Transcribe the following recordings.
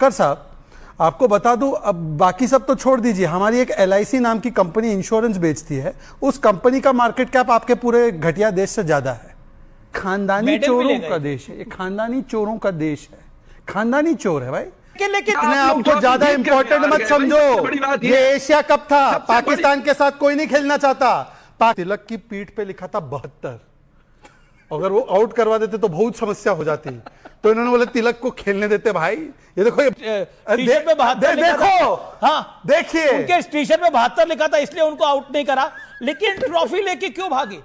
फकर साहब, आपको बता दूं, अब बाकी सब तो छोड़ दीजिए, हमारी एक LIC नाम की कंपनी इंश्योरेंस बेचती है, उस कंपनी का मार्केट कैप आपके पूरे घटिया देश से ज्यादा है। खानदानी चोरों का देश है ये, खानदानी चोरों का देश है, खानदानी चोर है भाई। लेकिन अपने आपको ज्यादा इंपॉर्टेंट मत समझो। ये एशिया कप था, पाकिस्तान के साथ कोई नहीं खेलना चाहता। तिलक की पीठ पे लिखा था 72, अगर वो आउट करवा देते तो बहुत समस्या हो जाती, तो इन्होंने बोले तिलक को खेलने देते भाई। ये देखो, टी-शर्ट में 72 देखो, हाँ देखिए उनके टी-शर्ट में 72 लिखा था, इसलिए उनको आउट नहीं करा। लेकिन ट्रॉफी लेके क्यों भागे?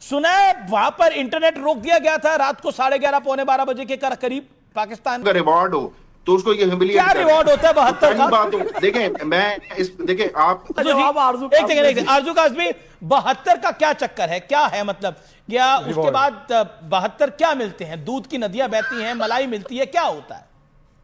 सुना है वहां पर इंटरनेट रोक दिया गया था रात को 11:30 पौने 12 बजे के करीब। पाकिस्तान का रिवॉर्ड हो तो उसको ये क्या रिवॉर्ड होता है 72 का? बात हो, देखें मैं इस देखें आप एक आरजू काज़मी 72 का क्या चक्कर है, क्या है मतलब? या उसके बाद 72 क्या मिलते हैं? दूध की नदियां बहती हैं, मलाई मिलती है, क्या होता है?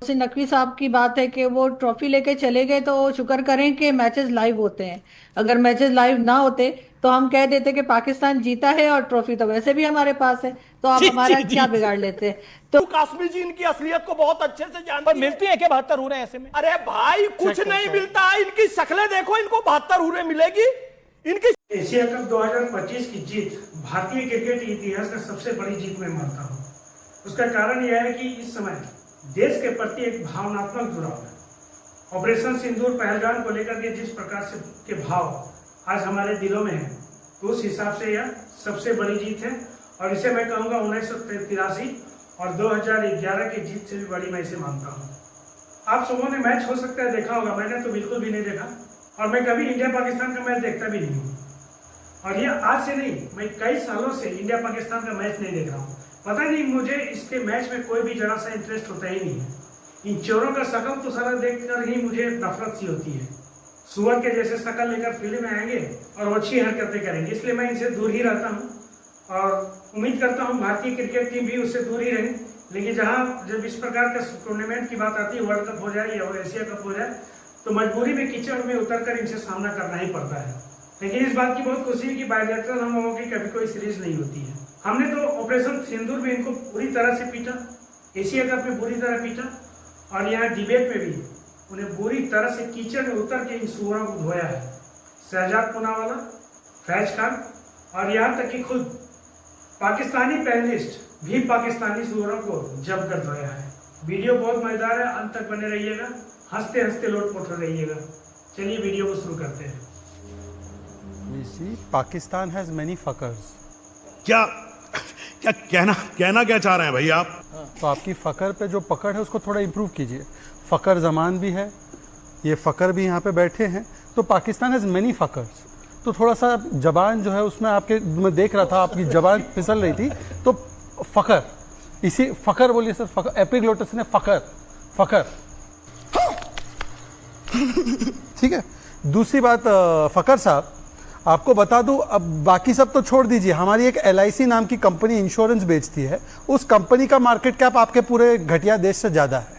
नकवी साहब की बात है कि वो ट्रॉफी लेके चले गए, तो शुक्र करें कि मैचेस लाइव होते हैं। अगर मैचेस लाइव ना होते तो हम कह देते कि पाकिस्तान जीता है और ट्रॉफी तो वैसे भी हमारे पास है, तो आप हमारा क्या बिगाड़ लेते। तो काश्मीर जी इनकी असलियत को बहुत अच्छे से जानते हैं। मिलती है क्या 72 हो रहे हैं ऐसे में? अरे भाई कुछ नहीं मिलता है, इनकी शक्लें देखो, इनको 72 हुए मिलेगी। इनकी एशिया कप 2025 की जीत भारतीय क्रिकेट इतिहास का सबसे बड़ी जीत मैं मानता हूँ। उसका कारण यह है कि इस समय देश के प्रति एक भावनात्मक जुड़ाव है। ऑपरेशन सिंदूर पहलगाम को लेकर के जिस प्रकार से के भाव आज हमारे दिलों में है, तो उस हिसाब से यह सबसे बड़ी जीत है। और इसे मैं कहूँगा 1983 और 2011 की जीत से भी बड़ी मैं इसे मानता हूँ। आप सबों ने मैच हो सकता है देखा होगा, मैंने तो बिल्कुल भी नहीं देखा, और मैं कभी इंडिया पाकिस्तान का मैच देखता भी नहीं हूँ। और ये आज से नहीं, मैं कई सालों से इंडिया पाकिस्तान का मैच नहीं देख रहा हूँ। पता नहीं, मुझे इसके मैच में कोई भी जरा सा इंटरेस्ट होता ही नहीं है। इन चोरों का शकल तो सारा देखकर ही मुझे नफरत सी होती है। सुअर के जैसे शकल लेकर फील्ड में आएंगे और अच्छी हरकतें करेंगे, इसलिए मैं इनसे दूर ही रहता हूँ। और उम्मीद करता हूँ भारतीय क्रिकेट टीम भी उससे दूर ही रहे। लेकिन जब इस प्रकार के टूर्नामेंट की बात आती है, वर्ल्ड कप हो जाए या एशिया कप हो जाए, तो मजबूरी में कीचड़ में उतरकर इनसे सामना करना ही पड़ता है। लेकिन इस बात की बहुत खुशी है कि बायलैटरल हम लोगों की कभी कोई सीरीज नहीं होती है। हमने तो ऑपरेशन सिंदूर में इनको पूरी तरह से पीटा, एशिया कप में पूरी तरह पीटा, और यहाँ डिबेट में भी उन्हें बुरी तरह से कीचड़ में उतर के इन सुअरों को धोया है। शहजाद पूनावाला, फैज खान, और यहाँ तक कि खुद पाकिस्तानी पैनलिस्ट भी पाकिस्तानी सुअरों को जम कर धोया है। वीडियो बहुत मजेदार है, अंत तक बने रहिएगा, हंसते हंसते लोटपोट रहिएगा। चलिए वीडियो को शुरू करते हैं। Pakistan has many fuckers. क्या कहना क्या चाह रहे हैं भाई आप? तो आपकी फकर पे जो पकड़ है उसको थोड़ा इंप्रूव कीजिए। फकर जमान भी है, ये फकर भी यहाँ पे बैठे हैं, तो पाकिस्तान हैज मेनी फकर्स। तो थोड़ा सा जबान जो है उसमें आपके, मैं देख रहा था आपकी जबान फिसल रही थी, तो फकर, इसी फकर बोलिए सर, फकर एपिग्लोटिस ने फकर ठीक है। दूसरी बात फकर साहब, आपको बता दूं, अब बाकी सब तो छोड़ दीजिए, हमारी एक LIC नाम की कंपनी इंश्योरेंस बेचती है, उस कंपनी का मार्केट कैप आपके पूरे घटिया देश से ज्यादा है।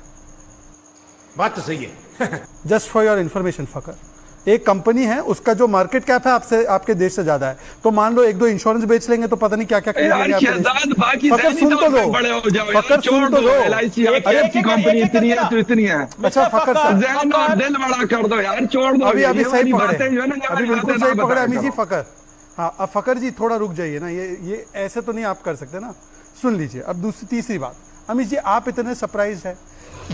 बात तो सही है। जस्ट फॉर योर इंफॉर्मेशन फकर, एक कंपनी है, उसका जो मार्केट कैप है आपके देश से ज्यादा है। तो मान लो 1-2 इंश्योरेंस बेच लेंगे तो पता नहीं क्या क्या खरीद लेंगे। फकर सुन तो लो, फकर सुन तो लो। अच्छा फकर साहब, दिल बड़ा कर दो यार, छोड़ दो। अभी सही पकड़े, अभी बिल्कुल सही पकड़े अमीर जी फकर। हाँ, अब फकर जी थोड़ा रुक जाइए ना, ये ऐसे तो नहीं आप कर सकते ना। सुन लीजिए अब तीसरी बात, अमीर जी आप इतने सरप्राइज है,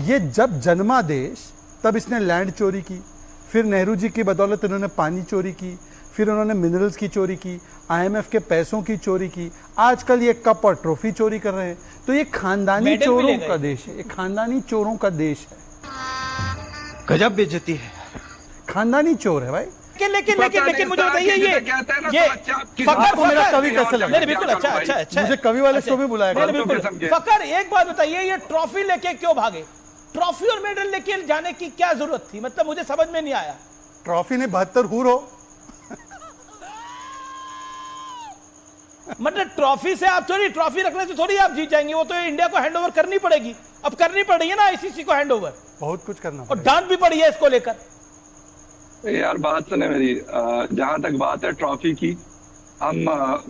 ये जब जन्मा देश तब इसने लैंड चोरी की, फिर नेहरू जी की बदौलत इन्होंने पानी चोरी की, फिर उन्होंने मिनरल्स की चोरी की, IMF के पैसों की चोरी की, आजकल ये कप और ट्रॉफी चोरी कर रहे हैं। तो ये खानदानी चोरों का देश है, ये खानदानी चोरों का देश है। गजब बेइज्जती है, खानदानी चोर है भाई। लेकिन मुझे बताइए, ये फकर को मेरा कवि कैसे लगा? बिल्कुल अच्छा, मुझे कवि वाले शो में बुलाया बिल्कुल। फकर एक बात बताइए, ये ट्रॉफी लेके क्यों भागे? ट्रॉफी और मेडल लेके जाने की क्या जरूरत थी? मतलब मुझे समझ में नहीं आया। ट्रॉफी ने 72 हूर हो मतलब ट्रॉफी से आप थोड़ी, ट्रॉफी रखने से थोड़ी आप जीत जाएंगे, वो तो इंडिया को हैंडओवर करनी पड़ेगी। अब करनी पड़ रही है ना ICC को हैंडओवर, बहुत कुछ करना और डांट भी पड़ी है इसको लेकर। यार बात सुने मेरी, जहां तक बात है ट्रॉफी की, हम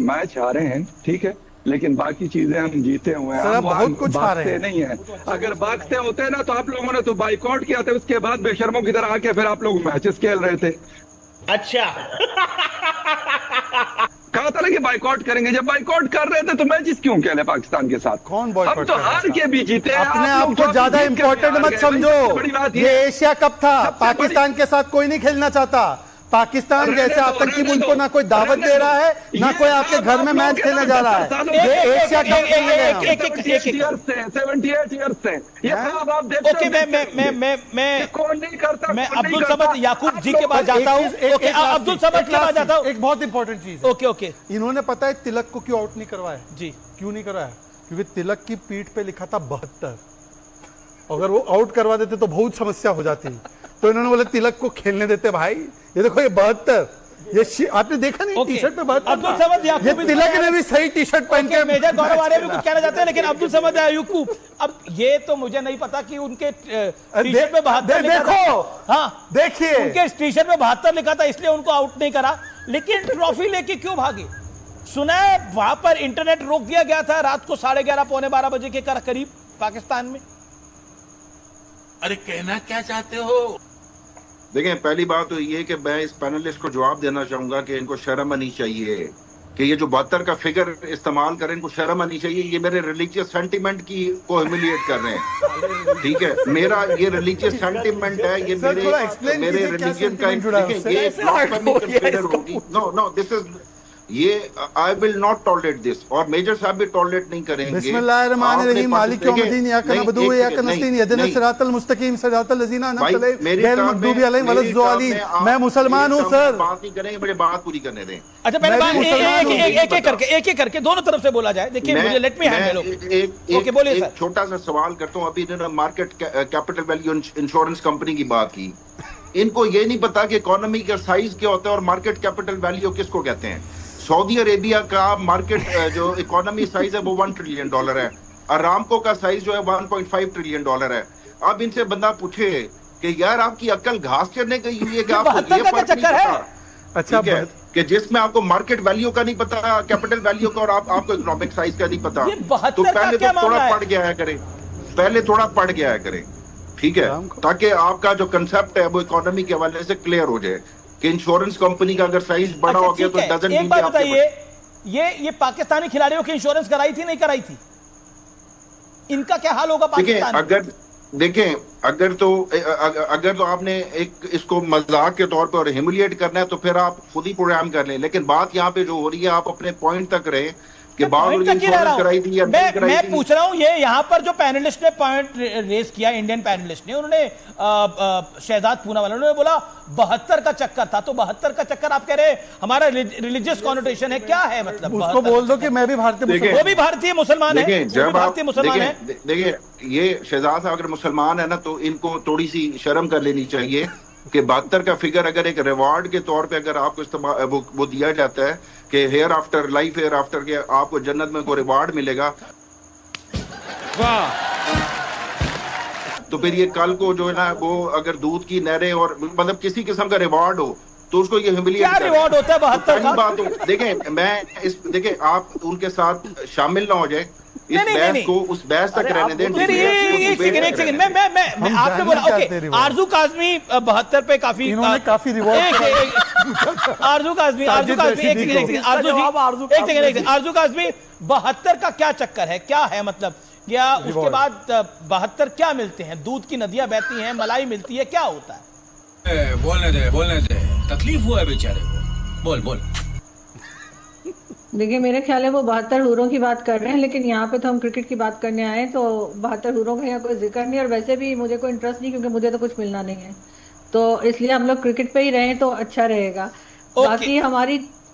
मैच हारे हैं, ठीक है, लेकिन बाकी चीजें हम जीते हुए हैं। सर, हम बहुत कुछ आ रहे भागते हैं। नहीं है। अगर भागते होते ना तो आप लोगों ने तो बाइकआउट किया था, उसके बाद बेशर्मों की तरह आके फिर आप लोग मैचेस खेल रहे थे। अच्छा कहा था ना कि बाइकआउट करेंगे, जब बाइकआउट कर रहे थे तो मैचेस क्यों खेले पाकिस्तान के साथ? कौन boycott हम तो कर रहा हार था? के भी जीते हैं। अपने आप आप लोग को जो ज्यादा जीत के इंपॉर्टेंट हार मत गए, समझो। सबसे बड़ी बात ये एशिया कप था, सबसे पाकिस्तान के साथ कोई नहीं खेलना चाहता। पाकिस्तान रहने जैसे दो, आतंकी रहने मुल्क दो, को ना कोई दावत रहने दे दो। रहा है, ना ये कोई आपके आप घर में लोग मैच के खेलने ना जा रहा 10 सालों है। से- ये एशिया कप खेलने गए हम। 78 ईयर्स से 78 ईयर्स से ये हैं? सब आप देखते ओके, ये कौन नहीं करता? मैं कौन नहीं अब्दुल करता? समद याकूब जी के पास एक जाता हूँ। चीज- एक- ओके, एक last अब्दुल चीज, समद एक के पास last जाता चीज, हूँ। एक बहुत इंपॉर्टेंट चीज है। ओके ओके इन्होंने पता है तिलक को क्यों आउट नहीं करवाया? जी, क्यों नहीं कराया? क्योंकि तिलक की पीठ पे लिखा था 72। अगर वो आउट करवा देते तो बहुत समस्या हो जाती। तो इन्होंने बोले तिलक को खेलने देते भाई। ये देखो ये 72, ये आपने देखा नहीं ओके। टी शर्ट पे 72 अब्दुल समद याकूब ये इस तिलक तरह- ने भी सही टी शर्ट पहन ओके, के मेजर गौरव आर्य भी मैच कुछ कहना चाहते हैं, लेकिन अब्दुल समद याकूब, अब ये तो मुझे नहीं पता कि उनके टी शर्ट पे 72 लिखा था। देखो, हाँ, देखिए उनके टी शर्ट पे 72 लिखा था, इसलिए उनको आउट नहीं करा। लेकिन ट्रॉफी लेके क्यों भागे? सुना है वहां पर इंटरनेट रोक दिया गया था रात को 11:30 पौने 12 बजे के करीब पाकिस्तान में। अरे कहना क्या चाहते हो? देखें, पहली बात तो ये कि मैं इस पैनलिस्ट को जवाब देना चाहूंगा कि इनको शर्म आनी चाहिए कि ये जो 72 का फिगर इस्तेमाल करें, इनको शर्म आनी चाहिए। ये मेरे रिलीजियस सेंटिमेंट की को ह्यूमिलिएट कर रहे हैं। ठीक है, मेरा ये रिलीजियस सेंटिमेंट है, ये सर, थोड़ा explain मेरे कीजिए क्या रिलीजन का sentiment जुड़ा है देखिए, उससे? ये कैसे hard हो blasphemy गया consider इसको? होगी। नो दिस इज ये I will not tolerate this, और मेजर साहब भी टॉलरेट नहीं करेंगे। बिस्मिल्लाहिर्रहमानिर्रहीम, मालिक यौमिद्दीन, इय्याका नअबुदु व इय्याका नस्तईन, इहदिनस सिरातल मुस्तकीम, सिरातल लज़ीना अनअमत अलैहिम, गैरिल मग़दूबि अलैहिम वलद्दालिन। मैं मुसलमान हूं सर। बात नहीं करेंगे, मुझे बात पूरी करने दें। अच्छा, पहले मैं बात भी मुसलमान हूं। एक एक करके दोनों तरफ से बोला जाए। देखिए, मुझे लेट मी हैंडल। ओके, बोलिए सर। छोटा सा सवाल करता हूँ। अभी इन्होंने market capital value insurance company की बात की। इनको ये नहीं पता कि इकोनॉमी का साइज क्या होता है और मार्केट कैपिटल वैल्यू किसको कहते हैं। सऊदी अरेबिया का मार्केट जो इकोनॉमी साइज है वो $1 ट्रिलियन है। अरामको का साइज जो है $1.5 ट्रिलियन है। अब इनसे बंदा पूछे कि यार आपकी अक्ल घास चरने गई हुई है कि आपको ये फर्क नहीं पता? अच्छा, ठीक है, कि जिसमें आपको मार्केट वैल्यू का नहीं पता, कैपिटल वैल्यू का, और आपको इकोनॉमिक साइज का नहीं पता, ये 72 तो का पहले क्या तो थोड़ा मामला है? पढ़ गया है करें, पहले थोड़ा पढ़ गया है करें। ठीक है, ताकि आपका जो कंसेप्ट है वो इकोनॉमी के हवाले से क्लियर हो जाए कि इंश्योरेंस कंपनी का अगर साइज बड़ा हो गया तो डजन एक बात बताइए, ये पाकिस्तानी खिलाड़ियों की इंश्योरेंस कराई थी नहीं कराई थी? इनका क्या हाल होगा पाकिस्तान? अगर तो आपने एक इसको मजाक के तौर पर ह्यूमिलिएट करना है तो फिर आप खुद ही प्रोग्राम कर लें। लेकिन बात यहाँ पे जो हो रही है, आप अपने पॉइंट तक रहे कि कराई थी या नहीं कराई मैं थी। पूछ रहा हूं, ये यहाँ पर जो पैनलिस्ट ने पॉइंट रेज किया, इंडियन पैनलिस्ट ने, उन्होंने शहजाद पूनावाला, उन्होंने बोला 72 का चक्कर था। तो 72 का चक्कर आप कह रहे हमारा रिलीजियस कॉनोटेशन है, क्या है मतलब? उसको बोल दो कि मैं भी भारतीय मुसलमान। वो भी भारतीय मुसलमान है, जब भारतीय मुसलमान है। देखिए, ये शहजाद साहब अगर मुसलमान है ना तो इनको थोड़ी सी शर्म कर लेनी चाहिए कि 72 का फिगर अगर एक रिवार्ड के तौर पे अगर आपको इस्तेमाल वो दिया जाता है कि hereafter life, hereafter के आपको जन्नत में कोई रिवार्ड मिलेगा, तो फिर ये कल को जो है ना वो अगर दूध की नहरें और मतलब किसी किस्म का रिवार्ड हो तो उसको ये ह्यूमिलिएट क्या रिवॉर्ड होता है 72 का? बात हो। देखें आप उनके साथ शामिल ना हो जाए इस बहस को, उस बहस तक रहने दें। एक सेकंड, मैं आपने बोला ओके, आरजू काजमी 72 पे काफी इन्होंने काफी रिवॉर्ड आरजू काजमी आरजू काजमी 72 का क्या चक्कर है, क्या है मतलब? या उसके बाद 72 क्या मिलते हैं? दूध की नदियां बहती हैं, मलाई मिलती है, क्या होता है? बोलने दे, तकलीफ हुआ है बेचारे को। बोल। देखिए, मेरे ख्याल है वो 72 हूरों की बात कर रहे हैं, लेकिन यहाँ पे तो हम क्रिकेट की बात करने आए हैं, तो 72 हूरों का यहाँ कोई जिक्र नहीं, और वैसे भी मुझे कोई इंटरेस्ट नहीं, क्योंकि मुझे तो कुछ मिलना नहीं है, तो इसलिए हम लोग क्रिकेट पे ही रहें तो अच्छा रहेगा। बाकी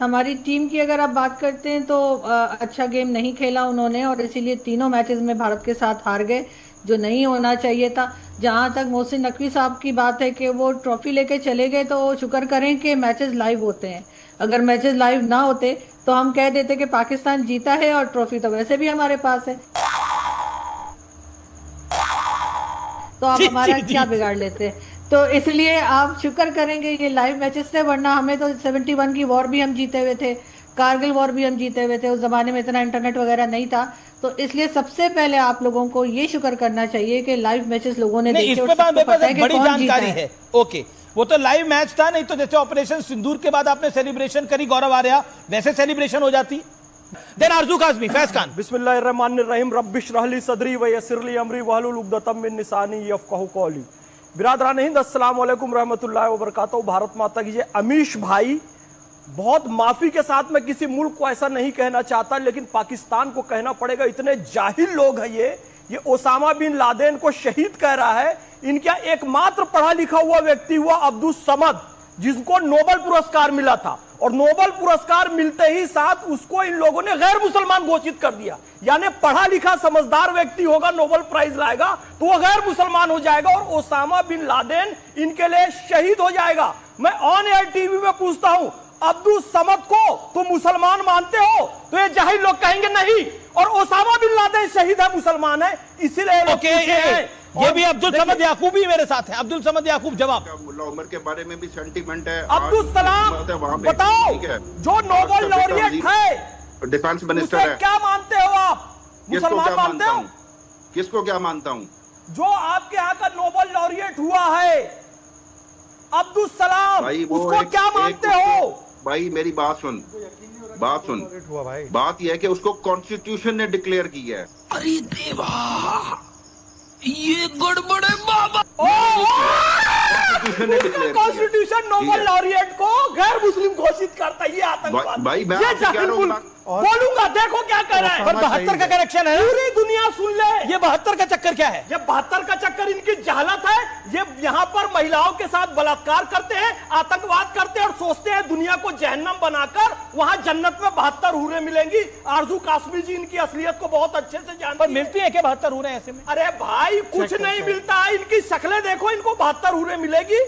हमारी टीम की अगर आप बात करते हैं तो अच्छा गेम नहीं खेला उन्होंने, और इसीलिए तीनों मैचेस में भारत के साथ हार गए, जो नहीं होना चाहिए था। जहां तक मोहसिन नकवी साहब की बात है कि वो ट्रॉफी लेके चले गए, तो शुक्र करें कि मैचेस लाइव होते हैं। अगर मैचेस लाइव ना होते तो हम कह देते कि पाकिस्तान जीता है, और ट्रॉफी तो वैसे भी हमारे पास है, तो आप हमारा क्या बिगाड़ लेते। तो इसलिए आप शुक्र करेंगे ये लाइव मैचेस थे, वरना हमें तो 71 की वॉर भी हम जीते हुए थे, कारगिल वॉर भी हम जीते हुए थे, उस जमाने में इतना इंटरनेट वगैरह नहीं था। तो इसलिए सबसे पहले आप लोगों को ये शुक्र करना चाहिए कि लाइव मैचेस लोगों ने नहीं, देखे इस और पे सबको मेरे पास पता है एक कि बड़ी कौन जीता जानकारी है। ओके, वो तो लाइव मैच था, नहीं तो जैसे ऑपरेशन सिंदूर के बाद आपने सेलिब्रेशन करी गौरव आर्या, वैसे सेलिब्रेशन हो जाती। देन आरजू काज़मी, फैज खान। बिस्मिल्लाहिर्रहमानिर्रहीम, रब्बिश रहली सदरी व यस्सिरली अमरी वहलुल उक़दतम मिन लिसानी यफ़क़हू क़ौली। बिरादरान हिंद, अस्सलाम वालेकुम रहमतुल्लाहि व बरकातहू। भारत माता की जय। अमीश भाई, बहुत माफी के साथ मैं किसी मुल्क को ऐसा नहीं कहना चाहता, लेकिन पाकिस्तान को कहना पड़ेगा, इतने जाहिल लोग हैं ये ओसामा बिन लादेन को शहीद कह रहा है। इनका एकमात्र पढ़ा लिखा हुआ व्यक्ति हुआ अब्दुल समद, जिसको नोबेल पुरस्कार मिला था, और नोबेल पुरस्कार मिलते ही साथ उसको इन लोगों ने गैर मुसलमान घोषित कर दिया। यानी पढ़ा लिखा समझदार व्यक्ति होगा, नोबेल प्राइज लाएगा तो वो गैर मुसलमान हो जाएगा, और ओसामा बिन लादेन इनके लिए शहीद हो जाएगा। मैं ऑन एयर टीवी में पूछता हूं, अब्दुल समद को तुम मुसलमान मानते हो? तो ये जाहिल लोग कहेंगे नहीं, और ओसामा बिन लादेन शहीद है, मुसलमान है, इसीलिए ये भी अब्दुल समद याकूब भी मेरे साथ है। अब्दुल समद याकूब, जवाब। मुल्ला उमर के बारे में भी सेंटीमेंट है। अब्दुल सलाम बताओ, जो नोबेल लॉरिएट है, डिफेंस मिनिस्टर उसे है, क्या मानते हो आप? मुसलमान मानते हो? किसको क्या मानता हूँ? जो आपके यहाँ का नोबेल लॉरिएट हुआ है अब्दुल सलाम, उसको क्या मानते हो? भाई मेरी बात सुन, बात यह है कि उसको कॉन्स्टिट्यूशन ने डिक्लेयर किया है। अरे देवा, ये गड़बड़ है बाबा। कॉन्स्टिट्यूशन नोबेल लॉरिएट को गैर मुस्लिम घोषित करता है, ये आतंकवाद। भाई मैं ये जाहिल मुल्क बोलूंगा, देखो क्या कर रहा है। पर 72 का कनेक्शन है, पूरी दुनिया सुन ले। ये 72 का चक्कर क्या है? ये 72 का चक्कर इनकी जहालत है। ये यहाँ पर महिलाओं के साथ बलात्कार करते हैं, आतंकवाद करते हैं, और सोचते हैं दुनिया को जहन्नम बनाकर वहां जन्नत में 72 हूरें मिलेंगी। आरजू कासमी जी इनकी असलियत को बहुत अच्छे से जानती पर मिलती है क्या 72 हूरें ऐसे में? अरे भाई कुछ नहीं मिलता, इनकी शक्लें देखो, इनको 72 हूरें मिलेगी।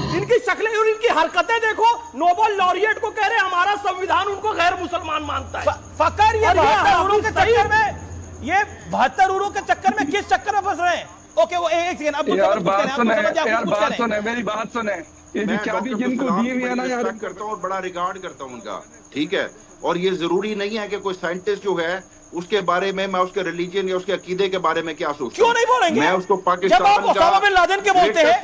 इनकी शक्लें और इनकी हरकतें देखो। नोबेल लॉरिएट को कह रहे हमारा संविधान उनको गैर मुसलमान मानता है। फकर ये 72 हूरों के चक्कर में, ये 72 हूरों के चक्कर में किस चक्कर में फंस रहे हैं? ओके, वो एक सेकंड, अब यार बात सुने, मेरी बात सुने। ये चाबी जिनको दी हुई है ना यार, करता हूँ और बड़ा रिगार्ड करता हूँ उनका, ठीक है। और ये जरूरी नहीं है कि कोई साइंटिस्ट जो है उसके बारे में मैं उसके रिलीजन या उसके अकीदे के बारे में क्या सोचूं। क्यों नहीं बोलेंगे? मैं उसको पाकिस्तान जब आप ओसामा बिन लादेन के बोलते हैं,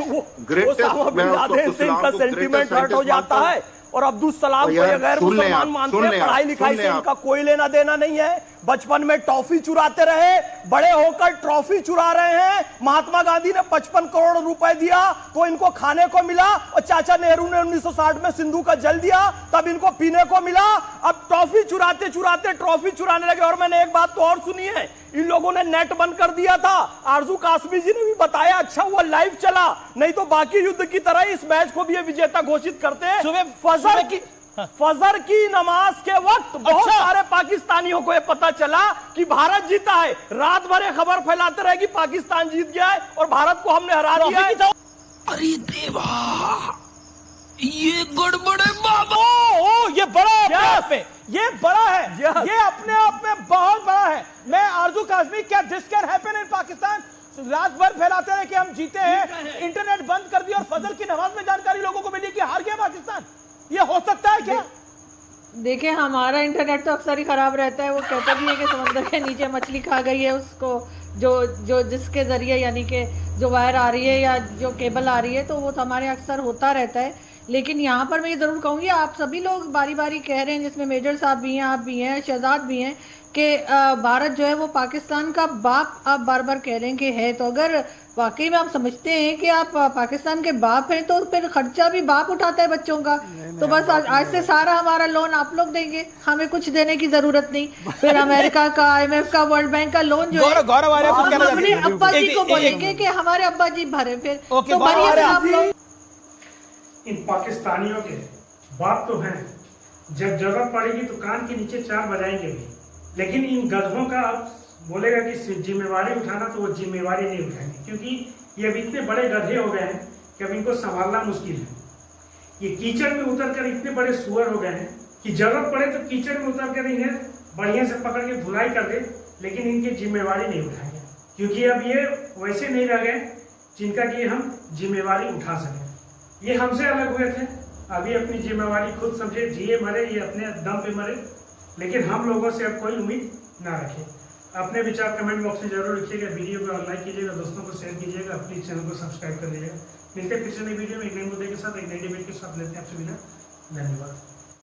ओसामा बिन लादेन से इनका सेंटीमेंट हर्ट हो जाता है, और अब्दुल सलाम को ये गैर मुसलमान मानते हैं। पढ़ाई लिखाई से इनका कोई लेना देना नहीं है। बचपन में टॉफी चुराते रहे, बड़े होकर ट्रॉफी चुरा रहे हैं। महात्मा गांधी ने 55 करोड़ रुपए दिया तो इनको खाने को मिला, और चाचा नेहरू ने 1960 में सिंधु का जल दिया, तब इनको पीने को मिला। अब टॉफी चुराते चुराते ट्रॉफी चुराने लगे। और मैंने एक बात तो और सुनी है, इन लोगों ने नेट बंद कर दिया था। आरजू कासमी जी ने भी बताया, अच्छा हुआ लाइव चला, नहीं तो बाकी युद्ध की तरह इस मैच को भी ये विजेता घोषित करते हैं। फजर की नमाज के वक्त बहुत सारे पाकिस्तानियों को ये पता चला कि भारत जीता है। रात भर खबर फैलाते रहे कि पाकिस्तान जीत गया है और भारत को हमने हरा दिया है। अरे देवा, ये गड़बड़ है बाबा। ओ, ये बड़ा है अपने आप में, ये बड़ा है, ये अपने आप में बहुत बड़ा है। मैं आरजू काज़मी, क्या this can happen in Pakistan? रात भर फैलाते रहे कि हम जीते हैं, इंटरनेट बंद कर दिया, और फजर की नमाज में जानकारी लोगों को मिली कि हार गया पाकिस्तान। ये हो सकता है क्या? देखिए, हमारा इंटरनेट तो अक्सर ही खराब रहता है। वो कहते भी है कि समंदर के नीचे मछली खा गई है, उसको जो जिसके जरिए, यानी कि जो वायर आ रही है या जो केबल आ रही है, तो वो तो हमारे अक्सर होता रहता है। लेकिन यहाँ पर मैं ये जरूर कहूँगी, आप सभी लोग बारी बारी कह रहे हैं, जिसमें मेजर साहब भी हैं, आप भी हैं, शहजाद भी हैं, कि भारत जो है वो पाकिस्तान का बाप आप बार बार कह रहे हैं कि है। तो अगर वाकई में आप समझते हैं कि आप पाकिस्तान के बाप हैं, तो फिर खर्चा भी बाप उठाता है बच्चों का। तो बस आज से सारा हमारा लोन आप लोग देंगे, हमें कुछ देने की जरूरत नहीं। फिर अमेरिका का, IMF का, वर्ल्ड बैंक का लोन जो है, अपने अब्बा जी को बोलेंगे कि हमारे अब्बा जी भरे। फिर तो भरिए आप लोग। इन पाकिस्तानियों के बाप तो हैं, जब जरूरत पड़ेगी तो कान के नीचे 4 बजाएंगे भी, लेकिन इन गधों का अब बोलेगा कि जिम्मेवारी उठाना, तो वो जिम्मेवारी नहीं उठाएंगे, क्योंकि ये अब इतने बड़े गधे हो गए हैं कि अब इनको संभालना मुश्किल है। ये कीचड़ में उतरकर इतने बड़े सुअर हो गए हैं कि जरूरत पड़े तो कीचड़ में उतरकर इन्हें बढ़िया से पकड़ के धुलाई कर दे, लेकिन इनकी जिम्मेवारी नहीं उठाएंगे, क्योंकि अब ये वैसे नहीं रह गए जिनका कि हम जिम्मेवारी उठा सकें। ये हमसे अलग हुए थे, अभी अपनी जिम्मेवारी खुद समझे, जिए मरे ये अपने दम पे मरे, लेकिन हम लोगों से अब कोई उम्मीद ना रखे। अपने विचार कमेंट बॉक्स में जरूर लिखिएगा, वीडियो को लाइक कीजिएगा, दोस्तों को शेयर कीजिएगा, अपने चैनल को सब्सक्राइब कर लीजिएगा। मिलते हैं फिर से नई वीडियो में एक नए मुद्दे के साथ, एक नई डिबेट के साथ। लेते हैं आपसे विदा। धन्यवाद।